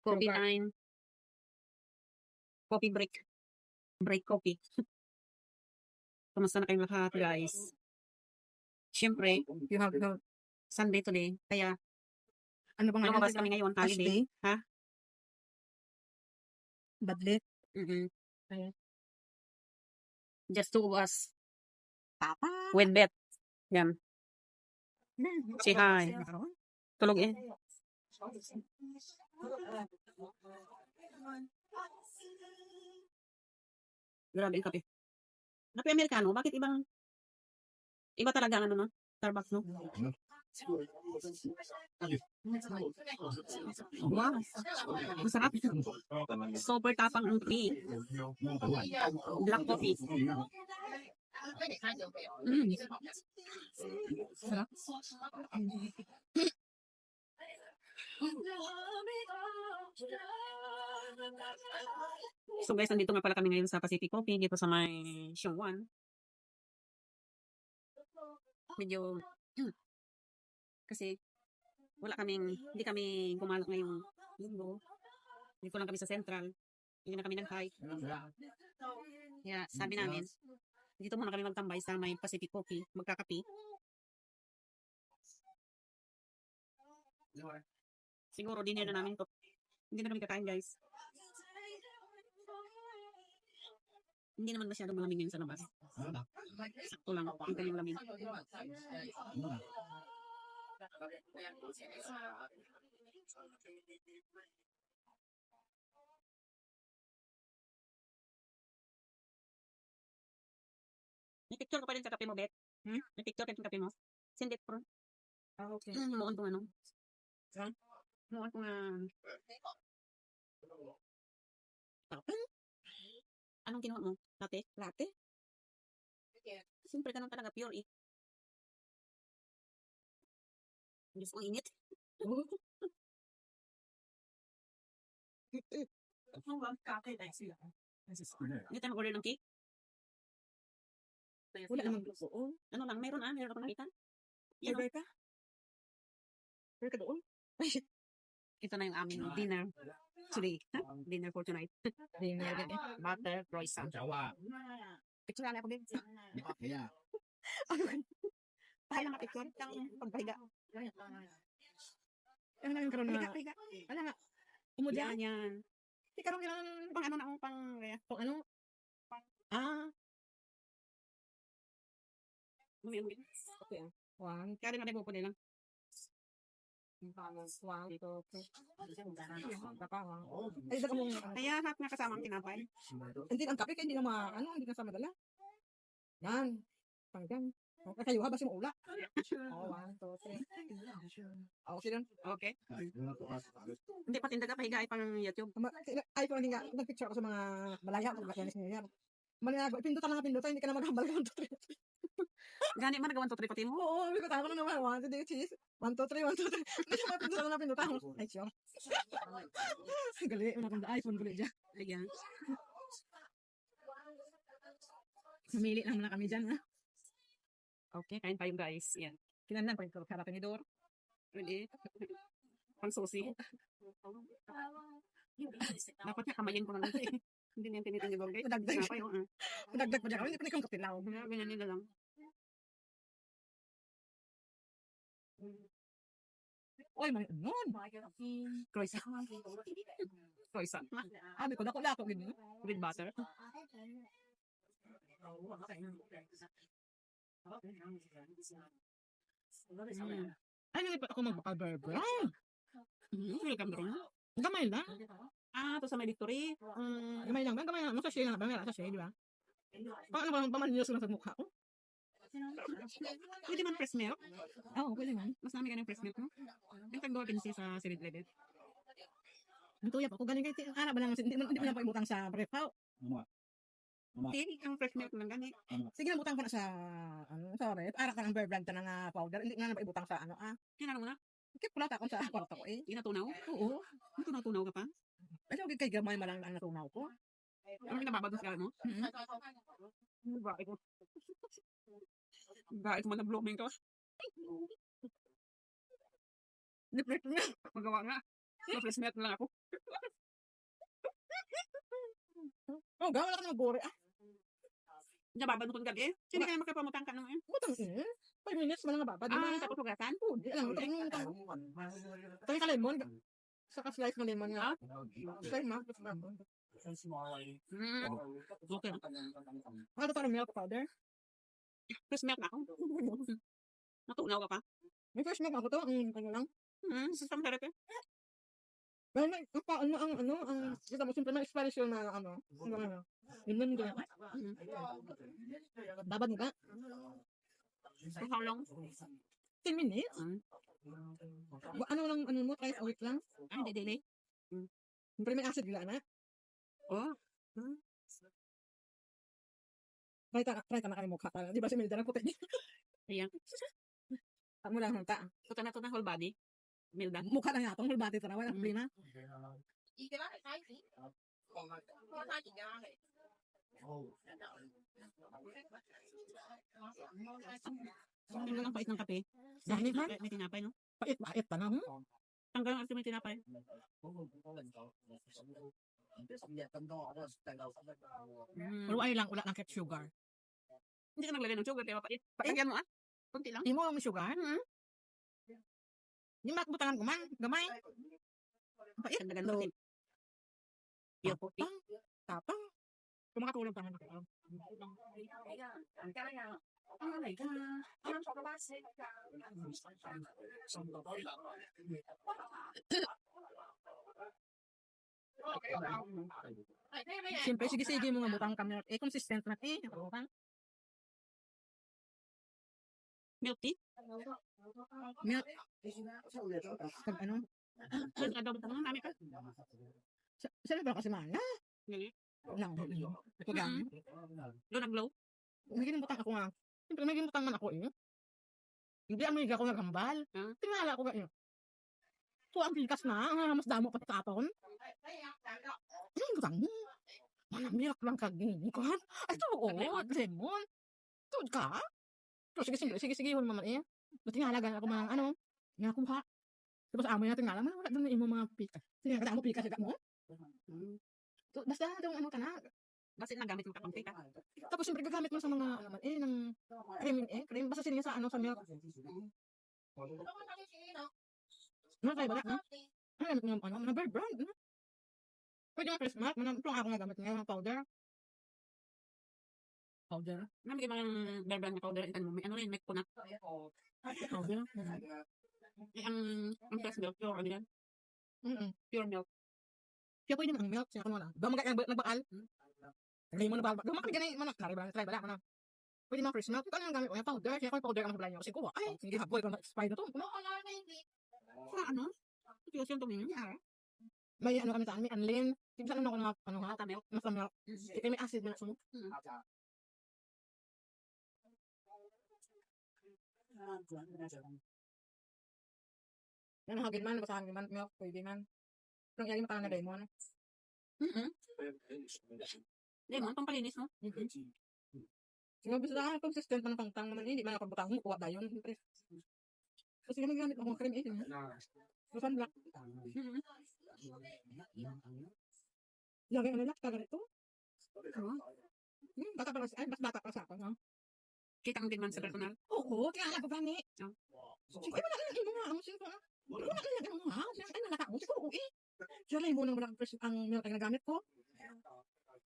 Coffee time. Coffee break. Break coffee. Kamusta na kayong lahat, guys? Siyempre, you have Sunday today. Kaya, Ano ba lumabas kami ngayon, holiday. Ha? Badlit. Just two of us. With Beth. Yan. Say hi. Tulog eh. Grabe yung kape. Kape Amerikano, bakit iba talaga ang ano no? Starbucks no? Wow. Masarap. Super tapang ang tea. Black coffee. Sarap. So guys, nandito nga pala kami ngayon sa Pacific Coffee dito sa may Siongwan. Medyo kasi hindi kami gumalak ngayong linggo. Dito lang kami sa Central. Hindi na kami nag-hike. Kaya sabi namin, dito muna kami magtambay sa may Pacific Coffee, magkakape. Siguro dinner na namin to. Hindi na kami kakain, guys. Hindi naman masyadong malamig ngayon sa labas. Sakto lang. Hindi yung lamig. May picture ka pa rin sa kape mo, Bet? May picture ka rin sa kape mo? Send it, bro. Okay. Muon kong ano. Muon kong anong kinuha mo? Latte? Latte? Siyempre ganun talaga, pure eh. Diyos ko, init. Hindi tayo mag-order ng cake? Wala namang doon. Ano lang, meron ako nakita. Order ka? Order ka doon? Ito na yung aming dinner today. Dinner for tonight. Dinner din eh. Butter, croissant. Picture na ako din. Pahala nga picture. Pagpahiga. Ano na yung karoon na? Pahiga. Wala nga. Umudya. Yan. Di karoon kailangan Pang ano na akong pang ano? Okay. One. Kaya rin natin pupunin lang. Ay, daga mong Kaya half nga kasama ang tinapay. hindi ang kape kaya hindi na hindi na sa madala. Yan. Panggang. Okay, kayo ha, basta mo ula. 1, 2, 3. Okay lang. Okay. Hindi pa tindaga pahiga ay pang YouTube. Ay, kung hindi nga, nag-picture ako sa mga malaya. Malinago, pindutan lang pindutan, hindi ka na maghambal 1, 2, 3. Gani man nagawan to 3 pati mo. Oo, may katawa na naman. 1, 2, 3, cheese. 1, 2, 3, 1, 2, 3. Hindi siya mapindutan na pindutan. Ay, sure. Gali, manakanda iPhone gali dyan. Ayan. Mamili lang muna kami dyan, ha? Okay, kain tayo guys. Yan. Kinandan pa yung harapin ni Dor. Ready? Pang susi. Dapat nga kamayin ko na lang. Hindi niyan tinitin ni Borgay. Dagdag. Dagdag pa dyan. Hindi ko na ikong kapilaw. Ganyan nila lang. Oy, may nun. Croissant. Croissant. Sabi ko, dako-dako gini. With butter. Ay, hindi pa ako magbaka-burger. Welcome doon. Gamay lang. To sa may victory. Gamay lang. Gamay lang. Masasya lang. Gamay lang. Masasya, di ba? Paano ba pamanilyoso lang sa mukha ko? Pwede man fresh milk. Oo, pwede man. Mas namin ganun fresh milk, no? Yung tag-2 pinsi sa 7-Eleven. Ang tuyap ako. Galing kayo. Ara ba lang. Hindi mo lang pa ibutang sa breakfast. Hindi, ang fresh milk lang gani. Sige na, butang ko na sa ref. Ara ka ng bear brand na nga powder. Hindi nga na ibutang sa Kinala mo na? Kaya pula ta ako sa kwarto ko eh. Inatunaw? Oo. Natunaw ka pa? Pero kay gamay malang ang natunaw ko. Ano nababagos ka mo? Bakit mo? Bakit mo na-blooming ka? Nipret nga. Magawa nga. Fresh milk na lang ako. Oh, gawa lang ka ng bore. Ah, Nababad ko gabi. Sino kaya makapamutang ka nung yun? butang eh. 5 minutes mo lang babad. Sa putugasan? Di alam mo, tayo mo tayo. Tayo ka lemon. Saka slice ng lemon nga. Slice mo. Okay. Ano to milk powder? Fresh milk na ako. Natunaw ka pa? May first milk ako to. Ang kanya lang. System sarap eh. Well, ang kita mo, simple na inspiration na lemon din. Babad mo ka? For how long? 10 minutes? Ano lang, mo, twice a week lang? Hindi, daily. Siyempre may acid gila na. Oh. Try ta na kayo mukha. Di ba si Milda na puti? Ayan. Mo lang hunta. Tuta na whole body. Milda. Mukha lang yatong hulbati sa nawa. Ang na. Ano lang pait ng kape? Dahil ha? May tinapay, no? Pait pa na. Tanggal ang may tinapay. Pero ay lang, wala lang ket sugar. Hindi ka naglagay ng sugar, kaya mapait. Lagyan mo ah. Kunti lang. Di mo ang sugar? Di makbutangan ko man. Gamay. Pait. Ganda ng Yo, puti. Tapang. Kung makatulog pa nga ako. Siyempre, sige mo nga butang kami. Consistent na butang. Milk tea? Milk. Pag ano? Nagkadawag ka naman namin ka. Saan ba kasi mana? Gali. Lang. Ito gang. Doon nag-glow. May ginibutang ako nga. Siyempre, may ginibutang man ako eh. Hindi amiga ko naghambal. Tingala ko nga eh. So, ang pikas na. Mas damo pati katon. Butang mo. Manamilak lang kagini ko. Ay, ito oo. Lemon. Tuod ka? So, sige, yun maman eh. Tingala gan ako mga ano. Nga kuha. Tapos amo natin nga lang. Wala doon na imo mga pikas. Sige, kada mo pikas. Mo? So, basta daw ano ka na. Basta nagamit mo kapang pita. Tapos siyempre gagamit mo sa mga naman ng cream basta siniya sa sa milk. Ano tayo ba? Ano bird brand? Pwede mo fresh milk, ito ako nagamit ngayon ng powder. Nami kayo mga bear na powder ikan mo. Ano rin, make po na. Powder? Ang fresh milk, pure ano yan? Pure milk. Kaya pwede mo ang milk, siya mo lang. Ba nagbakal? Lagay mo na balbak. Gawin mo ganyan, try ba na. Pwede mo fresh milk. Ito ang gamit ko, yung powder. Kaya ko yung powder ang masablay niyo. Kasi ko, ay, hindi haboy ko na-expire na to. Sa ano? Ito yung tumingin niya. May ano kami saan, may anlin. Sige saan ako na Mata milk. Masa milk. Kaya may acid mo na sumo. Yan, hagin man, basahan man, milk, pwede man. Pero yung makalang na lemon. Lemon, pampalinis mo. Sinabi sa akin, consistent man ang pangtang naman, hindi man ako butang mo, kuha dayon. Kasi kami gamit akong cream eh. Susan black. Lagi ano lang, kaga ito. Bata pa sa ako, no? Kita mo din man sa personal. Oo, kaya alam ko gani. Sige, wala lang imo nga, ang sino pa. Wala lang imo nga, ay nalaka mo, siguro eh. Siya lang mo nang ang milk ay nagamit ko.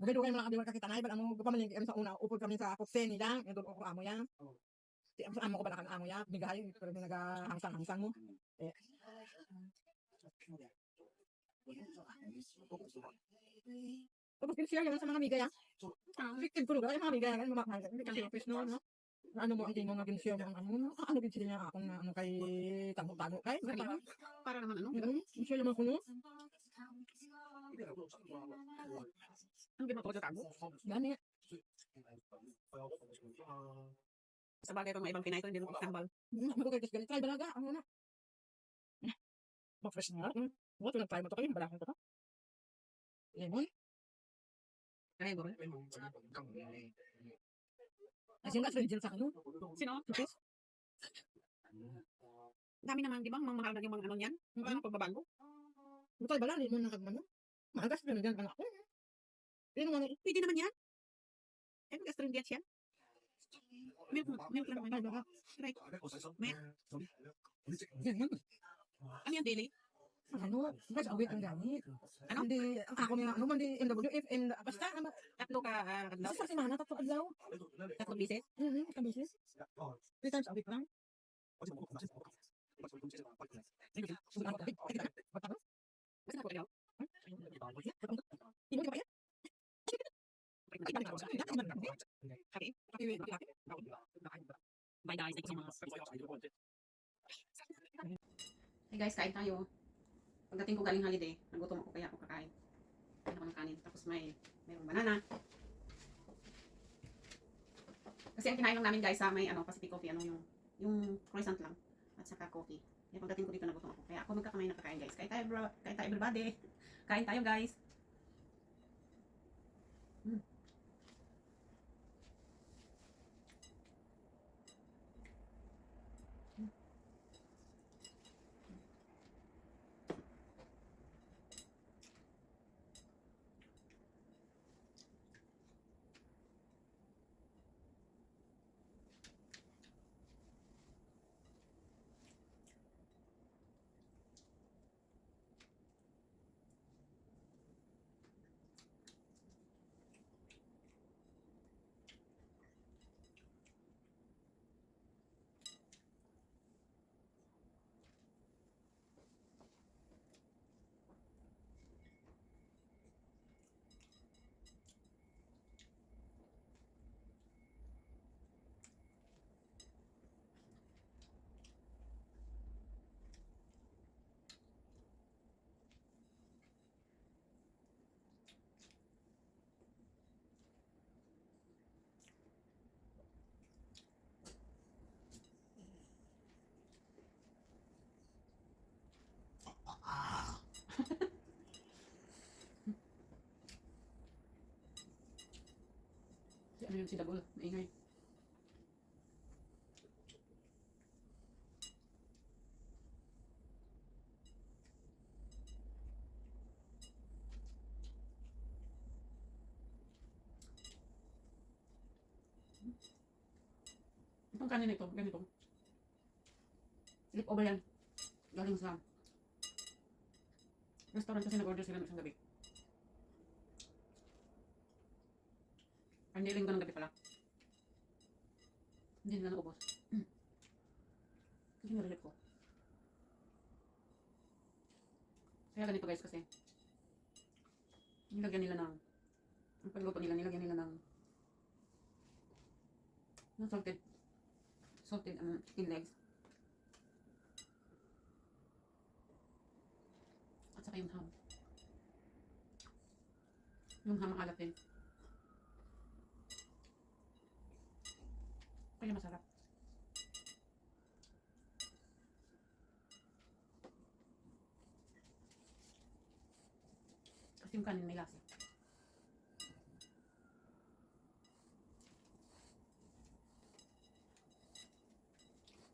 Magado kayo mga kadiwag kakitanay, ba't mo pamaling kami sa una, upod kami sa kutse nila, yung doon ko amo yan. Sa amo ko ba amo yan, bigay, pero nagahangsang-hangsang mo. Tapos kinisiya yan sa mga amiga yan. Victim ko lugar, yung mga amiga yan, hindi kasi office no. Ano mo ang tingin mo naging siya mo ano din sila niya akong ano kay tago-tago kay Para naman ano? Siya naman kuno. Ang ginagawa sa tago? Gani. Sa bagay pang may ibang Pinay ko, hindi mo tambal. Ako kay kasi try balaga ano na. Fresh na. What na try mo to kayo balaga to. Lemon. Ay, bro. Kasi nga friend sa ano? Sino? Dami naman, di ba? Mahal na yung mga ano niyan. Mga pagbabago. Butay bala, di mo nakagmano. Maagas pero dyan anak ko. Hindi naman Pwede naman yan. Eh, gastroenteritis yan. Milk lang naman. ay baka. Right. Ganyan. Ano yan, daily? Ano, guys, awit ang gamit. Ano? Hindi, ang ako niya, ano man di MWF, and basta, Tatlo ka adlaw? basta sa semana, 3 adlaw. 3 beses? Kabisis. 3 times a week lang. Basta na po adlaw? Imo di ba yan? Bye guys, thank you so much. Hey guys, kain tayo. Pagdating ko galing holiday, nagutom ako kaya ako kakain. Kain ako ng kanin. Tapos mayroong banana. Kasi ang kinain lang namin guys sa may Pacific Coffee, yung croissant lang. At saka coffee. Kaya pagdating ko dito nagutom ako. Kaya ako magkakamay na kakain guys. Kain tayo bro. Kain tayo everybody. Kain tayo guys. Ano yun si Dagol? Maingay. Itong kanin ito, ganito. Flip over yan. Galing sa restaurant kasi nag-order sila ng isang gabi. Hindi linggo ng gabi pala. Hindi nila naubos. Kasi narilit ko. Kaya ganito guys kasi nilagyan nila ng ang pagluto nila, nilagyan nila ng salted chicken legs at saka yung ham maalat din kaya masarap. Kasi yung kanin may lasa.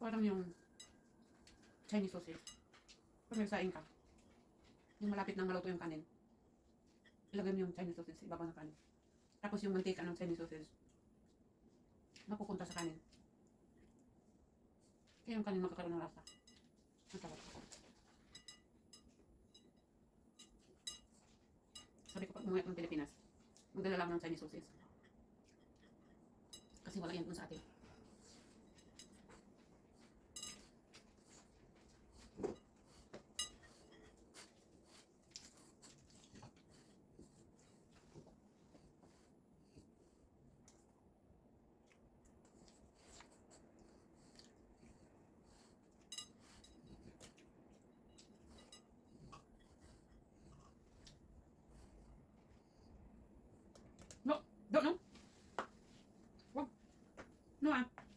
Parang yung Chinese sausage. Pag nagsaing ka, yung malapit nang maluto yung kanin, ilagay mo yung Chinese sausage sa ibabaw ng kanin. Tapos yung mantika ng Chinese sausage, mapupunta sa kanin. Kaya yung kanin magkakaroon ng lasa. Ang sarap. Sabi ko pag umuwi ng Pilipinas, magdala lang ng Chinese sausage. Kasi wala yan dun sa atin. No, don't know. What? No,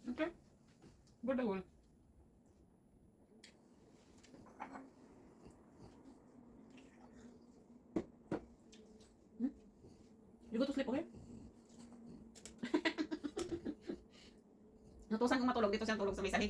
okay. What the world? You go to sleep, okay? Natusan kong matulog dito siya tulog sa may sahig.